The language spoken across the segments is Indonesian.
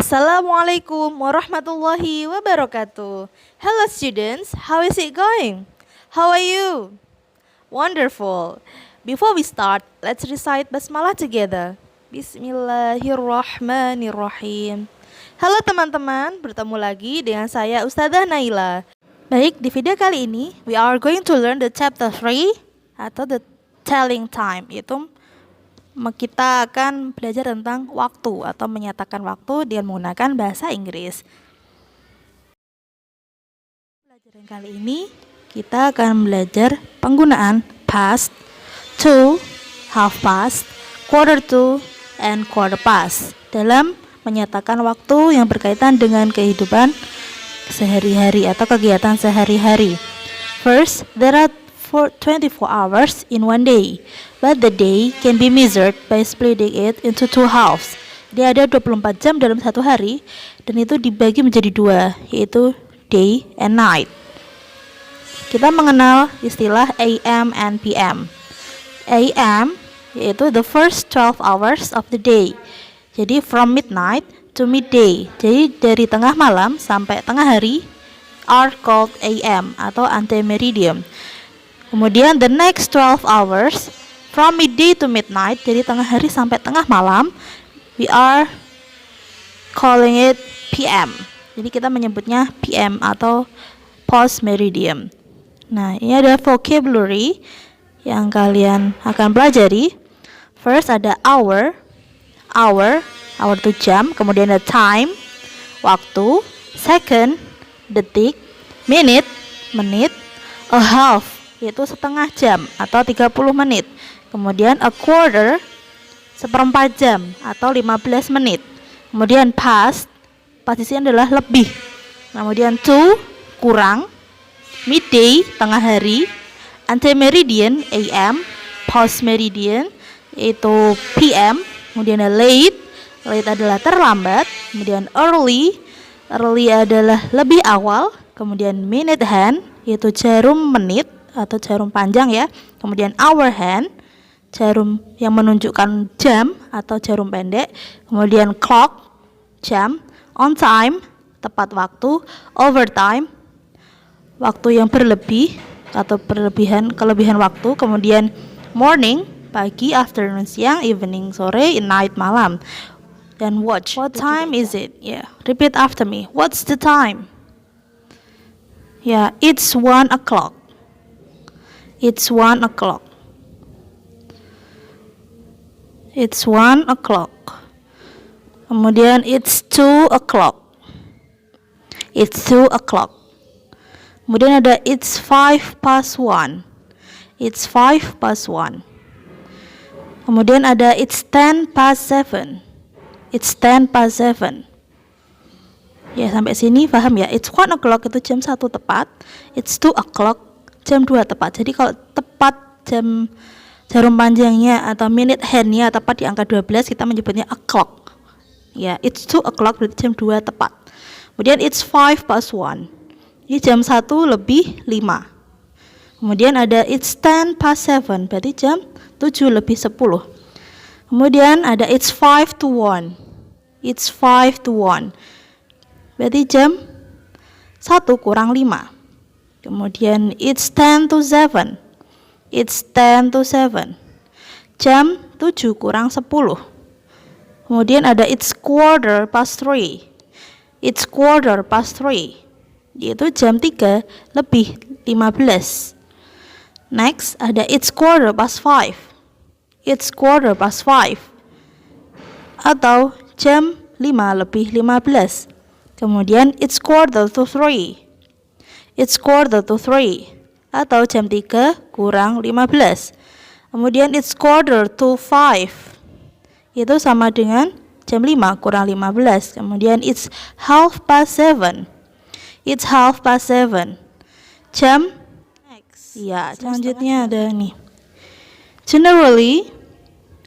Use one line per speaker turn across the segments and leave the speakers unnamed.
Assalamualaikum warahmatullahi wabarakatuh. Hello students, how is it going? How are you? Wonderful. Before we start, let's recite basmalah together. Bismillahirrahmanirrahim. Halo teman-teman, bertemu lagi dengan saya Ustadzah Naila. Baik, di video kali ini we are going to learn the chapter 3 atau the telling time, yaitu kita akan belajar tentang waktu atau menyatakan waktu dengan menggunakan bahasa Inggris. Pelajaran kali ini kita akan belajar penggunaan past, to, half past, quarter to, and quarter past dalam menyatakan waktu yang berkaitan dengan kehidupan sehari-hari atau kegiatan sehari-hari. First, there are 24 hours in one day, but the day can be measured by splitting it into two halves. Jadi ada 24 jam dalam satu hari, dan itu dibagi menjadi dua, yaitu day and night. Kita mengenal istilah AM and PM. AM yaitu the first 12 hours of the day. Jadi from midnight to midday. Jadi dari tengah malam sampai tengah hari are called AM atau antemeridium. Kemudian the next 12 hours from midday to midnight, dari tengah hari sampai tengah malam, we are calling it PM. Jadi kita menyebutnya PM atau post meridium. Nah, ini ada vocabulary yang kalian akan pelajari. First ada hour itu jam, kemudian ada time, waktu, second, detik, minute, menit, a half, yaitu setengah jam atau 30 menit. Kemudian a quarter, seperempat jam atau 15 menit. Kemudian past di sini adalah lebih. Kemudian to, kurang. Midday, tengah hari. Antemeridian, AM. Post meridian, yaitu PM. Kemudian ada late adalah terlambat. Kemudian early adalah lebih awal. Kemudian minute hand, yaitu jarum menit atau jarum panjang ya. Kemudian hour hand, jarum yang menunjukkan jam atau jarum pendek. Kemudian clock, jam. On time, tepat waktu. Overtime, waktu yang berlebih atau kelebihan waktu. Kemudian morning, pagi. Afternoon, siang. Evening, sore. Night, malam. Dan watch, what time is it? Yeah, repeat after me. What's the time? Yeah, it's 1 o'clock. It's 1 o'clock. It's 1 o'clock. Kemudian it's 2 o'clock. It's 2 o'clock. Kemudian ada it's 5 past 1. It's 5 past 1. Kemudian ada it's 10 past 7. It's 10 past 7. Ya, sampai sini paham ya? It's 1 o'clock itu jam 1 tepat. It's 2 o'clock jam 2 tepat. Jadi kalau tepat jam jarum panjangnya atau minute handnya tepat di angka 12, kita menyebutnya o'clock. Ya, it's 2 o'clock berarti jam 2 tepat. Kemudian it's 5 past 1. Ini jam 1 lebih 5. Kemudian ada it's 10 past 7 berarti jam 7 lebih 10. Kemudian ada it's 5 to 1. It's 5 to 1. Berarti jam 1 kurang 5. Kemudian it's 10 to 7. It's 10 to 7. Jam 7 kurang 10. Kemudian ada it's quarter past 3. It's quarter past 3. Yaitu jam 3 lebih 15. Next ada it's quarter past 5. It's quarter past 5. Atau jam 5 lebih 15. Kemudian it's quarter to 3. It's quarter to 3 atau jam 3 kurang 15. Kemudian it's quarter to 5. Itu sama dengan jam 5 kurang 15. Kemudian it's half past 7. It's half past 7. Jam next. Ya, selanjutnya ada nih. Generally,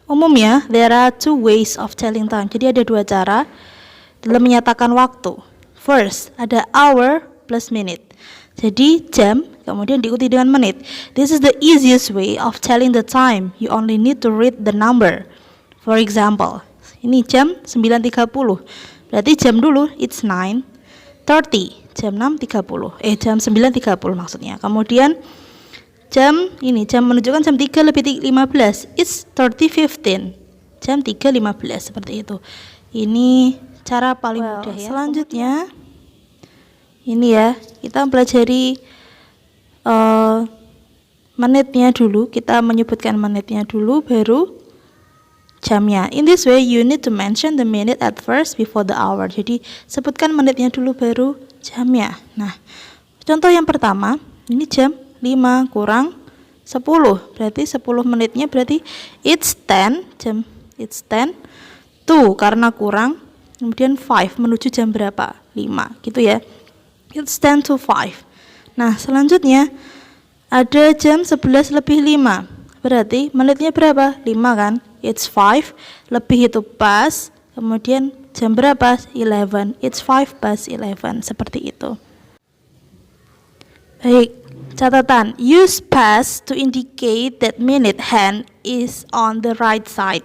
umumnya there are two ways of telling time. Jadi ada dua cara dalam menyatakan waktu. First, ada hour plus minute. Jadi jam kemudian diikuti dengan menit. This is the easiest way of telling the time. You only need to read the number. For example, ini jam 9.30. Berarti jam dulu, it's 9:30. Jam 6.30. Jam 9.30 maksudnya. Kemudian jam menunjukkan jam 3:15. It's 30:15. Jam 3:15 seperti itu. Ini cara paling mudah ya. Selanjutnya ini ya, kita pelajari menitnya dulu. Kita menyebutkan menitnya dulu baru jamnya. In this way you need to mention the minute at first before the hour. Jadi sebutkan menitnya dulu baru jamnya. Nah, contoh yang pertama, ini jam 5 kurang 10. Berarti 10 menitnya berarti it's 10, it's 10 to karena kurang, kemudian 5 menuju jam berapa? 5 gitu ya. It's 10 to 5. Nah, selanjutnya ada jam 11:05. Berarti menitnya berapa? 5 kan? It's 5, lebih itu pas, kemudian jam berapa? 11. It's 5:11. Seperti itu. Baik, catatan. Use past to indicate that minute hand is on the right side.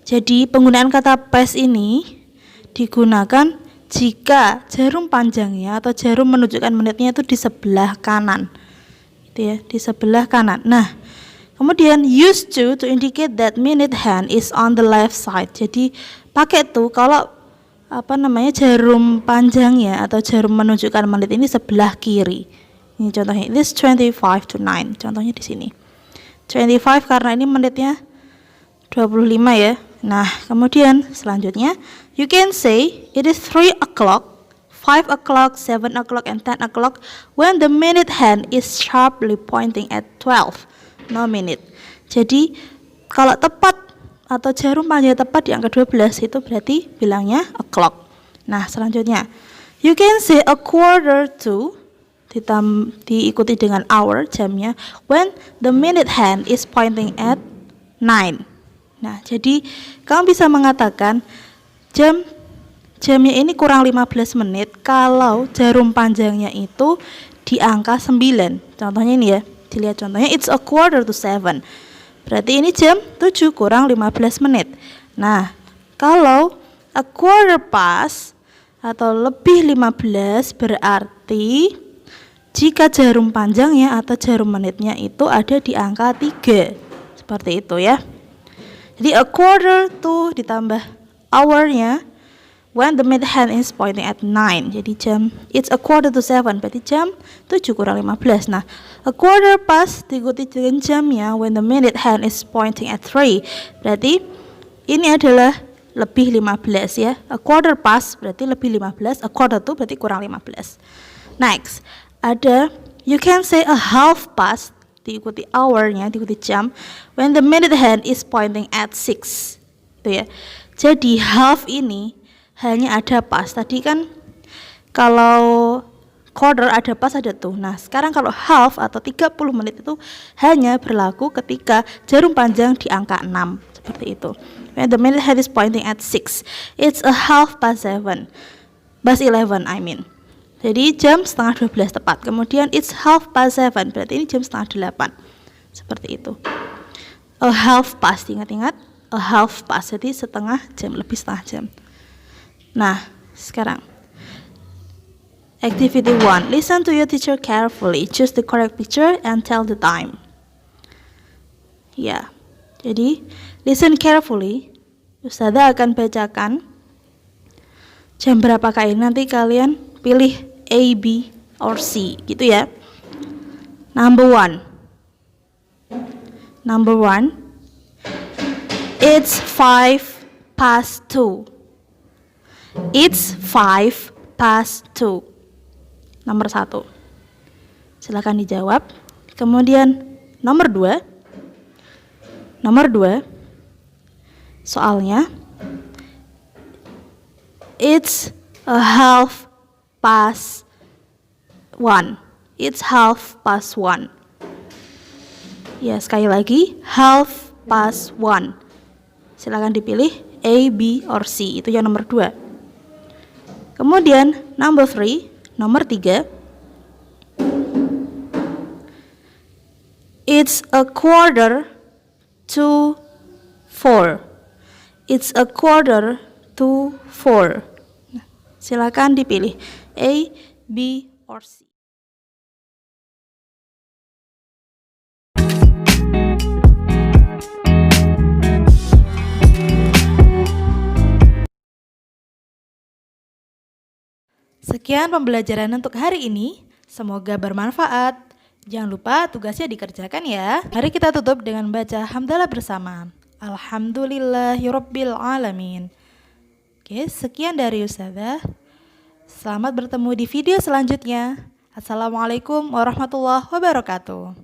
Jadi penggunaan kata past ini digunakan jika jarum panjangnya atau jarum menunjukkan menitnya itu di sebelah kanan. Itu ya, di sebelah kanan. Nah, kemudian use to indicate that minute hand is on the left side. Jadi pakai tuh kalau jarum panjangnya atau jarum menunjukkan menit ini sebelah kiri. Ini contohnya, this 25 to 9. Contohnya di sini. 25 karena ini menitnya 25 ya. Nah, kemudian selanjutnya you can say it is 3 o'clock, 5 o'clock, 7 o'clock, and 10 o'clock when the minute hand is sharply pointing at 12. No minute. Jadi kalau tepat atau jarum panjang tepat di angka 12 itu berarti bilangnya o'clock. Nah, selanjutnya you can say a quarter to diikuti dengan hour jamnya when the minute hand is pointing at 9. Nah, jadi kamu bisa mengatakan jamnya ini kurang 15 menit kalau jarum panjangnya itu di angka 9. Contohnya ini ya, dilihat contohnya, it's a quarter to 7. Berarti ini jam 7 kurang 15 menit. Nah, kalau a quarter past atau lebih 15 berarti jika jarum panjangnya atau jarum menitnya itu ada di angka 3. Seperti itu ya. Jadi a quarter to ditambah hour-nya when the minute hand is pointing at 9. Jadi it's a quarter to 7, berarti jam 7 kurang 15. Nah, a quarter past diikuti dengan jamnya when the minute hand is pointing at 3. Berarti ini adalah lebih 15 ya. A quarter past berarti lebih 15, a quarter to berarti kurang 15. Next, ada you can say a half past diikuti hour-nya, diikuti jam when the minute hand is pointing at 6. Itu ya. Jadi half ini hanya ada pas. Tadi kan kalau quarter ada pas ada tuh. Nah, sekarang kalau half atau 30 menit itu hanya berlaku ketika jarum panjang di angka 6. Seperti itu. When the minute hand is pointing at 6. It's a half past 7. Past 11 I mean. Jadi jam setengah 12 tepat. Kemudian it's half past 7. Berarti ini jam setengah 8. Seperti itu. A half past, ingat-ingat. A half past, jadi setengah jam, lebih setengah jam. Nah, sekarang activity 1. Listen to your teacher carefully. Choose the correct picture and tell the time. Ya, jadi listen carefully. Ustazah akan bacakan jam berapakah ini. Nanti kalian pilih A, B, or C, gitu ya. Number one, it's 5 past 2. It's 5 past 2. Nomor 1. Silakan dijawab. Kemudian nomor 2. Soalnya it's a half past 1. It's half past 1. Ya, sekali lagi, half past 1. Silakan dipilih A, B, or C. Itu yang nomor 2. Kemudian nomor 3. It's a quarter to 4. It's a quarter to 4. Silakan dipilih A, B, or C. Sekian pembelajaran untuk hari ini. Semoga bermanfaat. Jangan lupa tugasnya dikerjakan ya. Mari kita tutup dengan baca hamdalah bersama. Alhamdulillahirabbil alamin. Oke, sekian dari Ustazah. Selamat bertemu di video selanjutnya. Assalamualaikum warahmatullahi wabarakatuh.